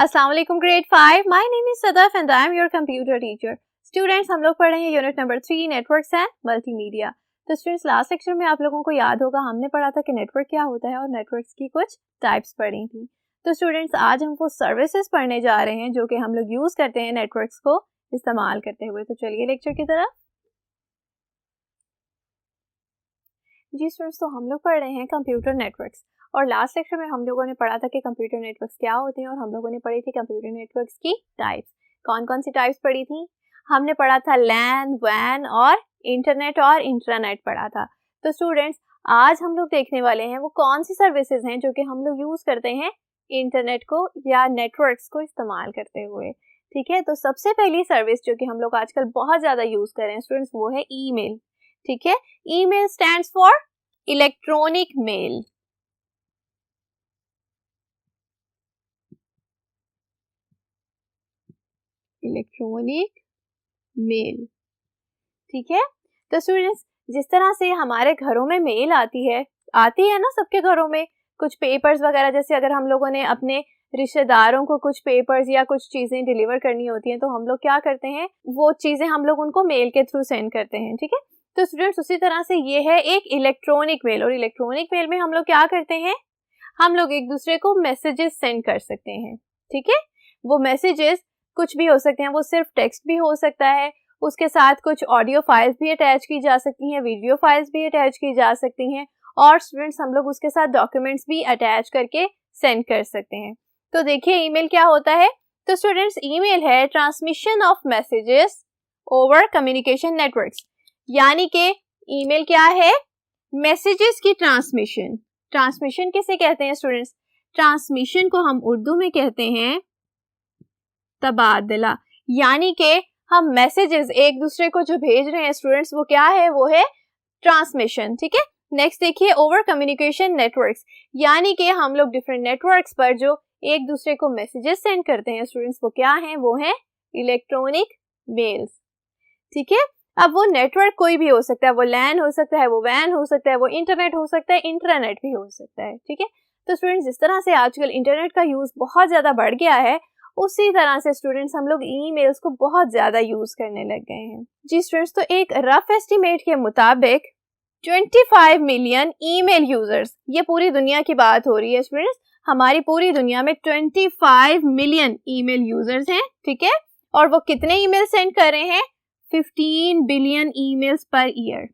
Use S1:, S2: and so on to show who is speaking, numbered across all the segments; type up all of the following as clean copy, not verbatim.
S1: अस्सलाम वालेकुम grade 5। My name is Sadaf and I am your computer teacher. Students, हम लोग पढ़ रहे हैं unit number 3 networks and multimedia. तो स्टूडेंट्स, लास्ट लेक्चर में आप लोगों को याद होगा हमने पढ़ा था कि नेटवर्क क्या होता है और नेटवर्क्स की कुछ टाइप्स पढ़ी थी। तो स्टूडेंट्स, आज हम वो सर्विसेज पढ़ने जा रहे हैं जो कि हम लोग यूज करते हैं नेटवर्क्स को इस्तेमाल करते हुए। तो चलिए लेक्चर की तरफ। जी स्टूडेंट्स, तो हम लोग पढ़ रहे हैं कंप्यूटर नेटवर्क्स और लास्ट लेक्चर में हम लोगों ने पढ़ा था कि कंप्यूटर नेटवर्क्स क्या होते हैं और हम लोगों ने पढ़ी थी कंप्यूटर नेटवर्क्स की टाइप्स। कौन कौन सी टाइप्स पढ़ी थी? हमने पढ़ा था लैन, वैन और इंटरनेट और इंट्रानेट पढ़ा था। तो स्टूडेंट्स, आज हम लोग देखने वाले हैं वो कौन सी सर्विसेज हैं जो कि हम लोग यूज करते हैं इंटरनेट को या नेटवर्क्स को इस्तेमाल करते हुए। ठीक है, तो सबसे पहली सर्विस जो कि हम लोग आजकल बहुत ज्यादा यूज कर रहे हैं स्टूडेंट्स, वो है ईमेल। ठीक है, email stands for electronic mail. Electronic mail. ठीक है, तो स्टूडेंट्स, जिस तरह से हमारे घरों में मेल आती है ना सबके घरों में, कुछ पेपर्स वगैरह, जैसे अगर हम लोगों ने अपने रिश्तेदारों को कुछ पेपर्स या कुछ चीजें डिलीवर करनी होती हैं तो हम लोग क्या करते हैं, वो चीजें हम लोग उनको मेल के थ्रू सेंड करते हैं। ठीक है, तो स्टूडेंट्स, उसी तरह से ये है एक इलेक्ट्रॉनिक मेल और इलेक्ट्रॉनिक मेल में हम लोग क्या करते हैं, हम लोग एक दूसरे को मैसेजेस सेंड कर सकते हैं। ठीक है, वो मैसेजेस कुछ भी हो सकते हैं, वो सिर्फ टेक्स्ट भी हो सकता है, उसके साथ कुछ ऑडियो फाइल्स भी अटैच की जा सकती हैं, वीडियो फाइल्स भी अटैच की जा सकती हैं और स्टूडेंट्स हम लोग उसके साथ डॉक्यूमेंट्स भी अटैच करके सेंड कर सकते हैं। तो देखिए ईमेल क्या होता है। तो स्टूडेंट्स, ईमेल है transmission of messages over communication networks, यानी कि ईमेल क्या है, मैसेजेस की ट्रांसमिशन। ट्रांसमिशन किसे कहते हैं स्टूडेंट्स? ट्रांसमिशन को हम उर्दू में कहते हैं तबादला, यानी कि हम मैसेजेस एक दूसरे को जो भेज रहे हैं स्टूडेंट्स, वो क्या है, वो है ट्रांसमिशन। ठीक है, नेक्स्ट देखिए ओवर कम्युनिकेशन नेटवर्क्स, यानी कि हम लोग डिफरेंट नेटवर्क्स पर जो एक दूसरे को मैसेजेस सेंड करते हैं स्टूडेंट्स, वो क्या है, वो है इलेक्ट्रॉनिक मेल्स। ठीक है, अब वो नेटवर्क कोई भी हो सकता है, वो लैन हो सकता है, वो वैन हो सकता है, वो इंटरनेट हो सकता है, इंट्रानेट भी हो सकता है। ठीक है, तो स्टूडेंट्स, जिस तरह से आजकल इंटरनेट का यूज बहुत ज्यादा बढ़ गया है, उसी तरह से स्टूडेंट्स हम लोग ईमेल्स को बहुत ज्यादा यूज करने लग गए हैं। जी स्टूडेंट्स, तो एक रफ एस्टिमेट के मुताबिक 25 मिलियन ईमेल यूजर्स, ये पूरी दुनिया की बात हो रही है स्टूडेंट्स, हमारी पूरी दुनिया में 25 मिलियन ईमेल यूजर्स हैं। ठीक है, और वो कितने ईमेल सेंड कर रहे हैं, 15 बिलियन ईमेल्स पर ईयर।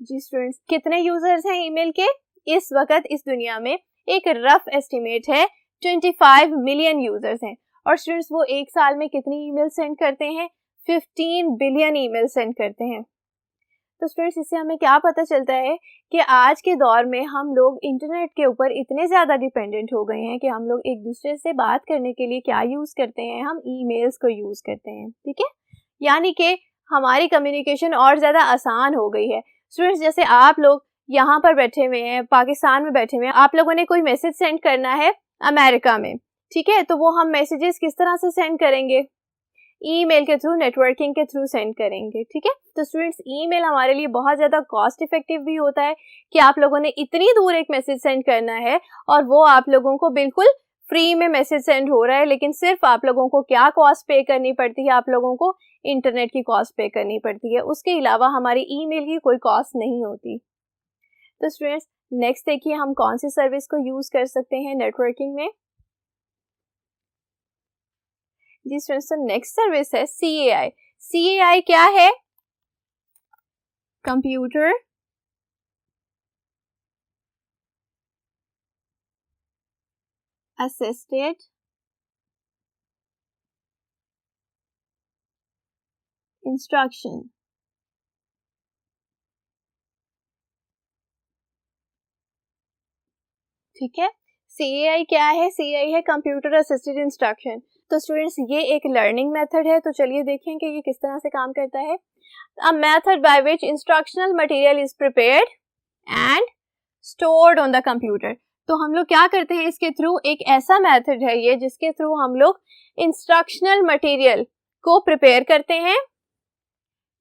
S1: जी स्टूडेंट्स, कितने यूजर्स हैं ईमेल के इस वक्त इस दुनिया में? एक रफ एस्टिमेट है 25 मिलियन यूजर्स हैं। और स्टूडेंट्स, वो एक साल में कितनी ईमेल सेंड करते हैं, 15 बिलियन ईमेल सेंड करते हैं। तो स्टूडेंट्स, इससे हमें क्या पता चलता है कि आज के दौर में हम लोग इंटरनेट के ऊपर इतने ज़्यादा डिपेंडेंट हो गए हैं कि हम लोग एक दूसरे से बात करने के लिए क्या यूज़ करते हैं, हम ईमेल्स को यूज़ करते हैं। ठीक है, यानी कि हमारी कम्युनिकेशन और ज़्यादा आसान हो गई है। स्टूडेंट्स, जैसे आप लोग यहाँ पर बैठे हुए हैं, पाकिस्तान में बैठे हुए हैं, आप लोगों ने कोई मैसेज सेंड करना है अमेरिका में। ठीक है, तो वो हम मैसेजेस किस तरह से सेंड करेंगे, ईमेल के थ्रू, नेटवर्किंग के थ्रू सेंड करेंगे। ठीक है, तो स्टूडेंट्स, ईमेल हमारे लिए बहुत ज़्यादा कॉस्ट इफेक्टिव भी होता है कि आप लोगों ने इतनी दूर एक मैसेज सेंड करना है और वो आप लोगों को बिल्कुल फ्री में मैसेज सेंड हो रहा है, लेकिन सिर्फ आप लोगों को क्या कॉस्ट पे करनी पड़ती है, आप लोगों को इंटरनेट की कॉस्ट पे करनी पड़ती है, उसके अलावा हमारी ईमेल की कोई कॉस्ट नहीं होती। तो स्टूडेंट्स, नेक्स्ट देखिए हम कौन सी सर्विस को यूज कर सकते हैं नेटवर्किंग में। जी स्टूडेंट्स, तो नेक्स्ट सर्विस है CAI। CAI क्या है? Computer assisted instruction. ठीक है, CAI क्या है? CAI है कंप्यूटर असिस्टेड इंस्ट्रक्शन। तो स्टूडेंट्स, ये एक लर्निंग मेथड है, तो चलिए देखें कि ये किस तरह से काम करता है। A method by which instructional material is prepared and stored on the computer. तो हम लोग क्या करते हैं इसके थ्रू, एक ऐसा मेथड है ये जिसके थ्रू हम लोग इंस्ट्रक्शनल मटेरियल को प्रिपेयर करते हैं।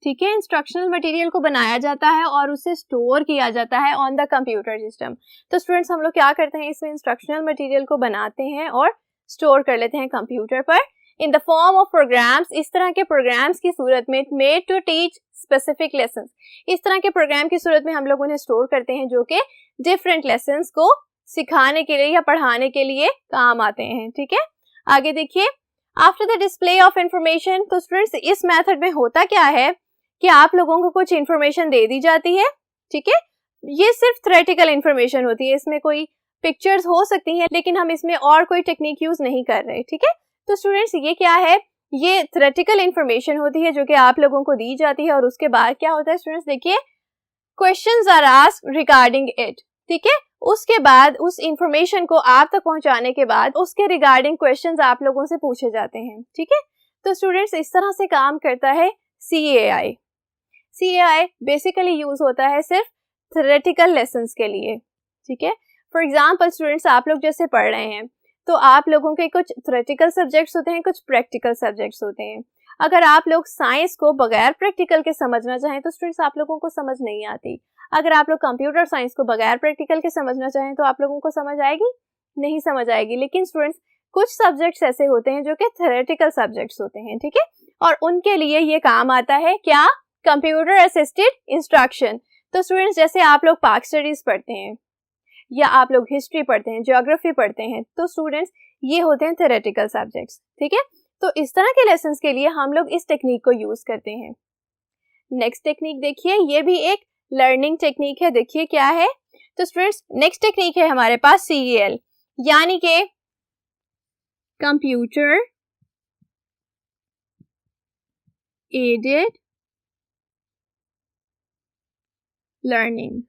S1: ठीक है, इंस्ट्रक्शनल मटेरियल को बनाया जाता है और उसे स्टोर किया जाता है ऑन द कंप्यूटर सिस्टम। तो स्टूडेंट्स, हम लोग क्या करते हैं, इसमें इंस्ट्रक्शनल मटेरियल को बनाते हैं और स्टोर कर लेते हैं कंप्यूटर पर in the form of programs, इस तरह के प्रोग्राम्स की सूरत में, made to teach specific lessons, इस तरह के प्रोग्राम की सूरत में हम लोग उन्हें स्टोर करते हैं जो कि डिफरेंट लेसन्स को सिखाने के लिए या पढ़ाने के लिए काम आते हैं। ठीक है, आगे देखिए, after the display of information, तो स्टूडेंट्स इस मेथड में होता क्या है कि आप लोगों को कुछ इंफॉर्मेशन दे दी जाती है। ठीक है, ये सिर्फ थ्योरेटिकल इंफॉर्मेशन होती है, इसमें कोई पिक्चर्स हो सकती हैं लेकिन हम इसमें और कोई टेक्निक यूज नहीं कर रहे। ठीक है, तो स्टूडेंट्स ये क्या है, ये थ्योरेटिकल इंफॉर्मेशन होती है जो कि आप लोगों को दी जाती है और उसके बाद क्या होता है स्टूडेंट्स, देखिए questions are asked regarding it. ठीक है, उसके बाद उस इंफॉर्मेशन को आप तक पहुंचाने के बाद उसके रिगार्डिंग क्वेश्चंस आप लोगों से पूछे जाते हैं। ठीक है, तो स्टूडेंट्स इस तरह से काम करता है CAI। CAI बेसिकली यूज होता है सिर्फ थ्योरेटिकल लेसन्स के लिए। ठीक है, फॉर एग्जाम्पल स्टूडेंट्स आप लोग जैसे पढ़ रहे हैं तो आप लोगों के कुछ थ्योरेटिकल सब्जेक्ट्स होते हैं, कुछ प्रैक्टिकल सब्जेक्ट्स होते हैं। अगर आप लोग साइंस को बगैर प्रैक्टिकल के समझना चाहें तो स्टूडेंट्स आप लोगों को समझ नहीं आती। अगर आप लोग कंप्यूटर साइंस को बगैर प्रैक्टिकल के समझना चाहें तो आप लोगों को समझ आएगी, नहीं समझ आएगी। लेकिन स्टूडेंट्स कुछ सब्जेक्ट्स ऐसे होते हैं जो कि थ्योरेटिकल सब्जेक्ट्स होते हैं। ठीक है, और उनके लिए ये काम आता है क्या, कंप्यूटर असिस्टेड इंस्ट्रक्शन। तो स्टूडेंट्स जैसे आप लोग पाक स्टडीज पढ़ते हैं या आप लोग हिस्ट्री पढ़ते हैं, ज्योग्राफी पढ़ते हैं, तो स्टूडेंट्स ये होते हैं थ्योरेटिकल सब्जेक्ट्स। ठीक है, तो इस तरह के लेसन्स के लिए हम लोग इस टेक्निक को यूज करते हैं। नेक्स्ट टेक्निक देखिए, ये भी एक लर्निंग टेक्निक है। देखिए क्या है, तो स्टूडेंट्स नेक्स्ट टेक्निक है हमारे पास CAL, यानी कि कंप्यूटर एडेड लर्निंग।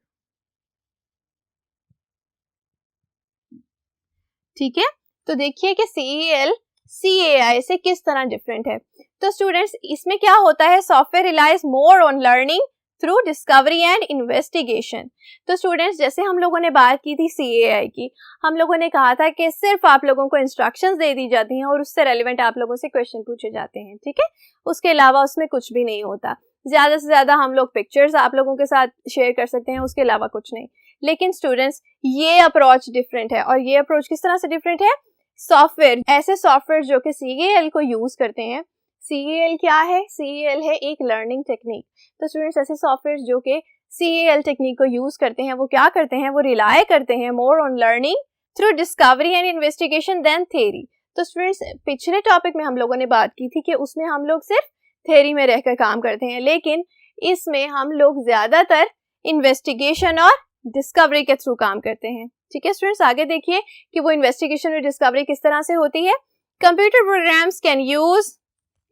S1: ठीक है, तो देखिए कि CAL CAI से किस तरह डिफरेंट है। तो स्टूडेंट्स इसमें क्या होता है, software relies more on learning through discovery and investigation. तो स्टूडेंट्स जैसे हम लोगों ने बात की थी CAI की, हम लोगों ने कहा था कि सिर्फ आप लोगों को इंस्ट्रक्शंस दे दी जाती हैं और उससे रेलिवेंट आप लोगों से क्वेश्चन पूछे जाते हैं। ठीक है, उसके अलावा उसमें कुछ भी नहीं होता। ज्यादा से ज्यादा हम लोग पिक्चर्स आप लोगों के साथ शेयर कर सकते हैं, उसके अलावा कुछ नहीं। लेकिन स्टूडेंट्स ये अप्रोच डिफरेंट है, और ये अप्रोच किस तरह से डिफरेंट है, सॉफ्टवेयर, ऐसे सॉफ्टवेयर जो कि CAL को यूज करते हैं। CAL क्या है, CAL है एक लर्निंग टेक्निक। तो स्टूडेंट्स ऐसे सॉफ्टवेयर जो कि CAL टेक्निक को यूज करते हैं वो क्या करते हैं, वो रिलाय करते हैं more on learning through discovery and investigation then theory. तो स्टूडेंट्स पिछले टॉपिक में हम लोगों ने बात की थी कि उसमें हम लोग सिर्फ थ्योरी में रहकर काम करते हैं, लेकिन इसमें हम लोग ज्यादातर इन्वेस्टिगेशन और डिस्कवरी के थ्रू काम करते हैं। ठीक है स्टूडेंट्स, आगे देखिए कि वो इन्वेस्टिगेशन और डिस्कवरी किस तरह से होती है। Computer programs can use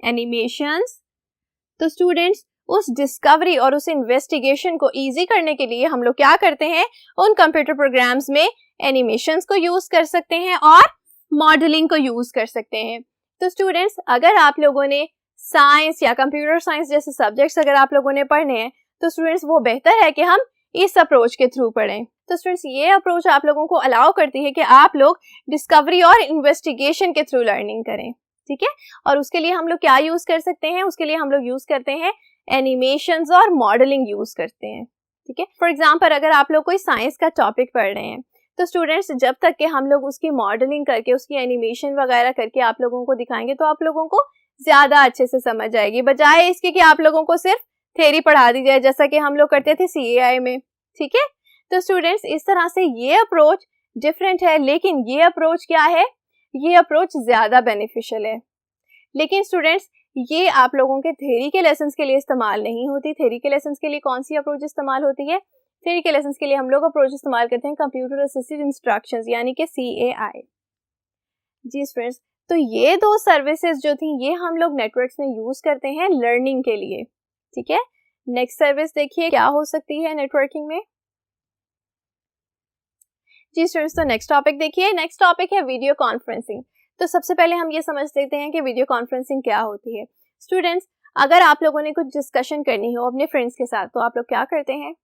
S1: animations. तो स्टूडेंट्स उस डिस्कवरी और उस इन्वेस्टिगेशन को इजी करने के लिए हम लोग क्या करते हैं, उन कंप्यूटर प्रोग्राम्स में एनिमेशंस को यूज कर सकते हैं और मॉडलिंग को यूज कर सकते हैं। तो स्टूडेंट्स अगर आप लोगों ने साइंस या कंप्यूटर साइंस जैसे सब्जेक्ट्स अगर आप लोगों ने पढ़ने हैं तो स्टूडेंट्स वो बेहतर है कि हम इस अप्रोच के थ्रू पढ़ें। तो स्टूडेंट्स ये अप्रोच आप लोगों को अलाउ करती है कि आप लोग डिस्कवरी और इन्वेस्टिगेशन के थ्रू लर्निंग करें। ठीक है, और उसके लिए हम लोग क्या यूज कर सकते हैं, उसके लिए हम लोग यूज करते हैं एनिमेशंस और मॉडलिंग यूज करते हैं। ठीक है, फॉर एग्जांपल अगर आप लोग कोई साइंस का टॉपिक पढ़ रहे हैं तो स्टूडेंट्स जब तक कि हम लोग उसकी मॉडलिंग करके उसकी एनिमेशन वगैरह करके आप लोगों को दिखाएंगे तो आप लोगों को ज्यादा अच्छे से समझ आएगी, बजाय इसके कि आप लोगों को सिर्फ थ्योरी पढ़ा दी जाए जैसा कि हम लोग करते थे CAI में। ठीक है, तो स्टूडेंट्स इस तरह से ये अप्रोच डिफरेंट है, लेकिन ये अप्रोच क्या है, ये अप्रोच ज्यादा बेनिफिशियल है। लेकिन स्टूडेंट्स ये आप लोगों के थ्योरी के लेसन्स के लिए इस्तेमाल नहीं होती। थ्योरी के लेसन्स के लिए कौन सी अप्रोच इस्तेमाल होती है, थ्योरी के लेसन्स के लिए हम लोग अप्रोच इस्तेमाल करते हैं कंप्यूटर असिस्टेड इंस्ट्रक्शंस यानी कि CAI। जी स्टूडेंट्स, तो ये दो सर्विसेज जो थी ये हम लोग नेटवर्क्स में यूज करते हैं लर्निंग के लिए। ठीक है, नेक्स्ट सर्विस देखिए क्या हो सकती है नेटवर्किंग में। जी स्टूडेंट्स, तो नेक्स्ट टॉपिक देखिए, नेक्स्ट टॉपिक है वीडियो कॉन्फ्रेंसिंग। तो सबसे पहले हम ये समझ लेते हैं कि वीडियो कॉन्फ्रेंसिंग क्या होती है। स्टूडेंट्स अगर आप लोगों ने कुछ डिस्कशन करनी हो अपने फ्रेंड्स के साथ तो आप लोग क्या करते हैं,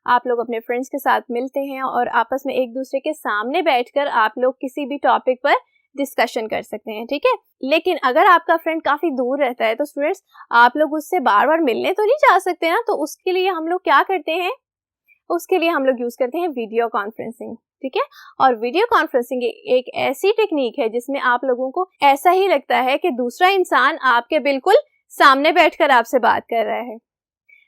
S1: आप लोग अपने फ्रेंड्स के साथ मिलते हैं और आपस में एक दूसरे के सामने बैठकर आप लोग किसी भी टॉपिक पर डिस्कशन कर सकते हैं। ठीक है, लेकिन अगर आपका फ्रेंड काफी दूर रहता है तो स्टूडेंट्स आप लोग उससे बार बार मिलने तो नहीं जा सकते ना, तो उसके लिए हम लोग क्या करते हैं, उसके लिए हम लोग यूज करते हैं वीडियो कॉन्फ्रेंसिंग। ठीक है। और वीडियो कॉन्फ्रेंसिंग एक ऐसी टेक्निक है जिसमें आप लोगों को ऐसा ही लगता है कि दूसरा इंसान आपके बिल्कुल सामने बैठकर आपसे बात कर रहा है।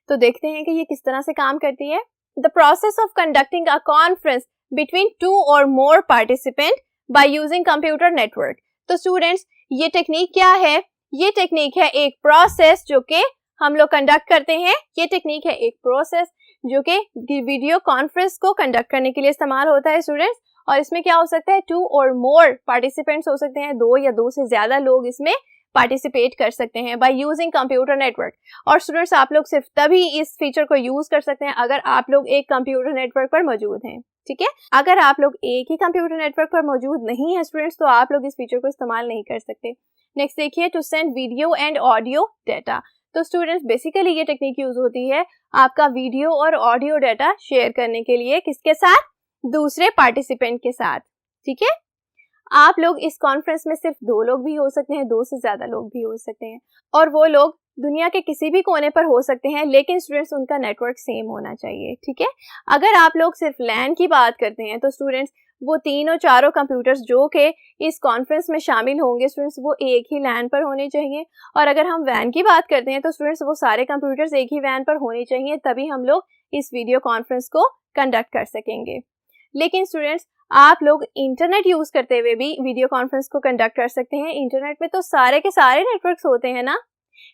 S1: तो देखते हैं कि ये किस तरह से काम करती है। The process of conducting a conference between 2 और more participant by using computer network. तो स्टूडेंट्स, ये टेक्निक क्या है? ये टेक्निक है एक प्रोसेस जो कि हम लोग कंडक्ट करते हैं। ये टेक्निक है एक प्रोसेस जो कि वीडियो कॉन्फ्रेंस को कंडक्ट करने के लिए इस्तेमाल होता है स्टूडेंट्स। और इसमें क्या हो सकता है? 2 और मोर पार्टिसिपेंट्स हो सकते हैं, 2 या 2 से ज्यादा लोग इसमें पार्टिसिपेट कर सकते हैं बाय यूजिंग कंप्यूटर नेटवर्क। और स्टूडेंट्स, आप लोग सिर्फ तभी इस फीचर को यूज कर सकते हैं अगर आप लोग एक कंप्यूटर नेटवर्क पर मौजूद हैं, ठीक है। अगर आप लोग एक ही कंप्यूटर नेटवर्क पर मौजूद नहीं है स्टूडेंट्स, तो आप लोग इस फीचर को इस्तेमाल नहीं कर सकते। नेक्स्ट देखिए, to send video and audio data. तो स्टूडेंट्स, बेसिकली ये टेक्निक यूज होती है आपका वीडियो और ऑडियो डाटा शेयर करने के लिए। किसके साथ? दूसरे पार्टिसिपेंट के साथ, ठीक है। आप लोग इस कॉन्फ्रेंस में सिर्फ 2 लोग भी हो सकते हैं, 2 से ज्यादा लोग भी हो सकते हैं, और वो लोग दुनिया के किसी भी कोने पर हो सकते हैं, लेकिन स्टूडेंट्स उनका नेटवर्क सेम होना चाहिए, ठीक है। अगर आप लोग सिर्फ लैन की बात करते हैं तो स्टूडेंट्स वो 3 और 4 कंप्यूटर्स जो कि इस कॉन्फ्रेंस में शामिल होंगे स्टूडेंट्स, वो एक ही लैन पर होने चाहिए। और अगर हम वैन की बात करते हैं तो स्टूडेंट्स वो सारे कंप्यूटर्स एक ही वैन पर होने चाहिए, तभी हम लोग इस वीडियो कॉन्फ्रेंस को कंडक्ट कर सकेंगे। लेकिन स्टूडेंट्स, आप लोग इंटरनेट यूज करते हुए भी वीडियो कॉन्फ्रेंस को कंडक्ट कर सकते हैं। इंटरनेट में तो सारे के सारे नेटवर्क्स होते हैं ना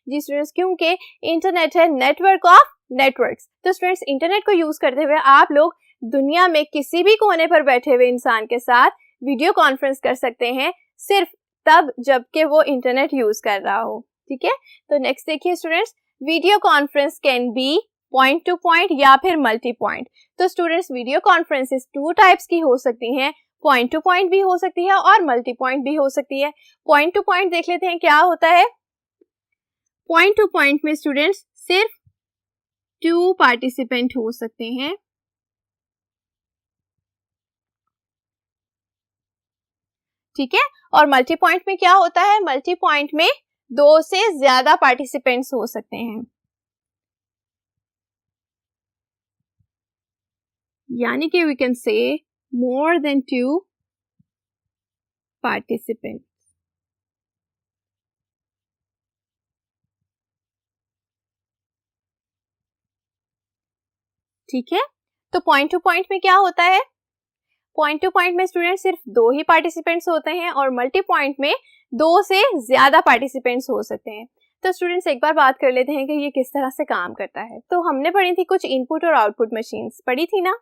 S1: जी स्टूडेंट्स, क्योंकि इंटरनेट है नेटवर्क ऑफ नेटवर्क्स। तो स्टूडेंट्स, इंटरनेट को यूज करते हुए आप लोग दुनिया में किसी भी कोने पर बैठे हुए इंसान के साथ वीडियो कॉन्फ्रेंस कर सकते हैं, सिर्फ तब जबकि वो इंटरनेट यूज कर रहा हो, ठीक है। तो नेक्स्ट देखिए students, video conference can be point two point या फिर मल्टी पॉइंट। तो स्टूडेंट्स, वीडियो कॉन्फ्रेंसेस 2 टाइप्स की हो सकती हैं, पॉइंट टू पॉइंट भी हो सकती है और मल्टी पॉइंट भी हो सकती है। पॉइंट टू पॉइंट देख लेते हैं क्या होता है। पॉइंट टू पॉइंट में स्टूडेंट्स सिर्फ 2 पार्टिसिपेंट हो सकते हैं, ठीक है। और मल्टी पॉइंट में क्या होता है? मल्टी पॉइंट में 2 से ज्यादा पार्टिसिपेंट्स हो सकते हैं, यानी कि we can say more than 2 participant, ठीक है। तो पॉइंट टू पॉइंट में क्या होता है? पॉइंट टू पॉइंट में स्टूडेंट सिर्फ 2 ही पार्टिसिपेंट्स होते हैं, और मल्टी पॉइंट में 2 से ज्यादा पार्टिसिपेंट्स हो सकते हैं। तो स्टूडेंट्स, एक बार बात कर लेते हैं कि ये किस तरह से काम करता है। तो हमने पढ़ी थी कुछ इनपुट और आउटपुट मशीन्स पढ़ी थी ना।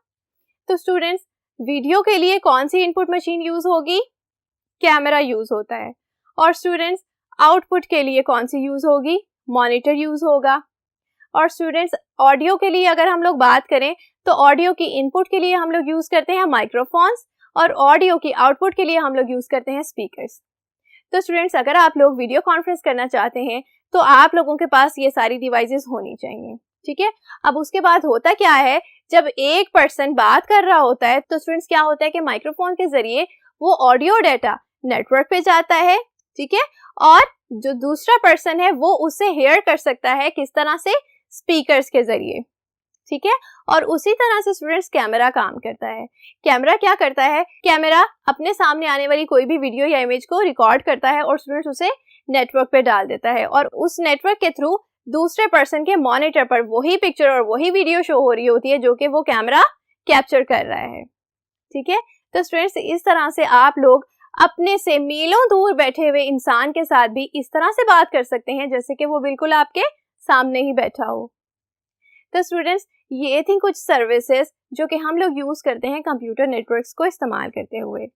S1: तो स्टूडेंट्स, वीडियो के लिए कौन सी इनपुट मशीन यूज होगी? कैमरा यूज होता है। और स्टूडेंट्स, आउटपुट के लिए कौन सी यूज होगी? मॉनिटर यूज होगा। और स्टूडेंट्स, ऑडियो के लिए अगर हम लोग बात करें तो ऑडियो की इनपुट के लिए हम लोग यूज करते हैं माइक्रोफोन्स, और ऑडियो की आउटपुट के लिए हम लोग यूज करते हैं स्पीकर्स। तो स्टूडेंट्स, अगर आप लोग वीडियो कॉन्फ्रेंस करना चाहते हैं तो आप लोगों के पास ये सारी डिवाइसेस होनी चाहिए, ठीक है। अब उसके बाद होता क्या है, जब एक पर्सन बात कर रहा होता है तो स्टूडेंट्स क्या होता है कि माइक्रोफोन के जरिए वो ऑडियो डाटा नेटवर्क पे जाता है, ठीक है। और जो दूसरा पर्सन है वो उसे हेयर कर सकता है, किस तरह से? स्पीकर्स के जरिए, ठीक है। और उसी तरह से स्टूडेंट्स कैमरा काम करता है। कैमरा क्या करता है? कैमरा अपने सामने आने वाली कोई भी वीडियो या इमेज को रिकॉर्ड करता है और स्टूडेंट्स उसे नेटवर्क पे डाल देता है, और उस नेटवर्क के थ्रू दूसरे पर्सन के मॉनिटर पर वही पिक्चर और वही वीडियो शो हो रही होती है जो कि वो कैमरा कैप्चर कर रहा है, ठीक है। तो स्टूडेंट्स, इस तरह से आप लोग अपने से मीलों दूर बैठे हुए इंसान के साथ भी इस तरह से बात कर सकते हैं जैसे कि वो बिल्कुल आपके सामने ही बैठा हो। तो स्टूडेंट्स, ये थी कुछ सर्विसेज जो कि हम लोग यूज करते हैं कंप्यूटर नेटवर्क्स को इस्तेमाल करते हुए।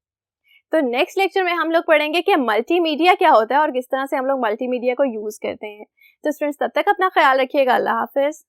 S1: तो नेक्स्ट लेक्चर में हम लोग पढ़ेंगे कि मल्टीमीडिया क्या होता है और किस तरह से हम लोग मल्टीमीडिया को यूज करते हैं। तो स्टूडेंट्स, तब तक अपना ख्याल रखिएगा। अल्लाह हाफिज।